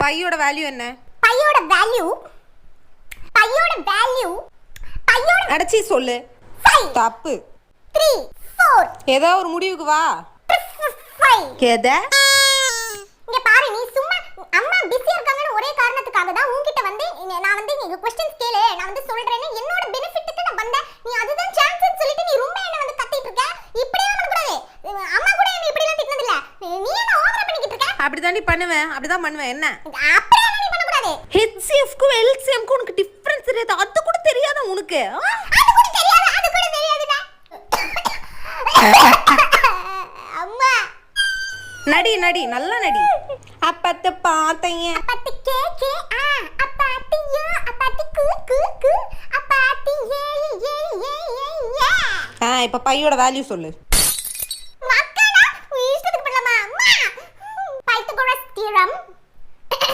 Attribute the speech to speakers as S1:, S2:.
S1: பையோட வேல்யூ என்ன?
S2: பையோட வேல்யூ
S1: அடச்சி சொல்லு.
S2: 5
S1: தப்பு.
S2: 3 4
S1: ஏதோ ஒரு முடிவுக்கு வா.
S2: 5
S1: எத?
S2: இங்க பாரு, நீ சும்மா அம்மா பிஸியா இருக்காங்கன்னு ஒரே காரணத்துக்காக தான் உன்கிட்ட வந்து நான் வந்து நீங்க क्वेश्चंस கேளு, நான் வந்து சொல்றேன்னு என்னோட பெனிஃபிட்டுக்கு நான் வந்தேன். நீ அதுதான் சான்ஸ்னு சொல்லிட்டு நீ ரொம்ப என்ன வந்து கத்திட்டு இருக்க. இப்படியே பண்ண கூடாது. அம்மா கூட என்ன இப்படி எல்லாம் திட்டினது இல்ல. நீ என்ன ஓவரா பண்ணிக்கிட்டு இருக்க?
S1: அப்படிதான் பண்ணுவேன். அப்படிதான் பண்ணுவேன். என்ன?
S2: அப்படியே நீ பண்ண கூடாது.
S1: HCF க்கு LCM க்கு உனக்கு டிஃபரன்ஸ் தெரியாது. அது கூட தெரியாதா உனக்கு?
S2: அது கூட தெரியாதுடா. அம்மா
S1: நடி நல்லா நடி. அப்பத்த பாத்தைய
S2: அப்பத்தி கே அப்பத்தி யா அப்பத்தி கு அப்பத்தி ஏ
S1: இப்ப பையோட வேல்யூ சொல்லு.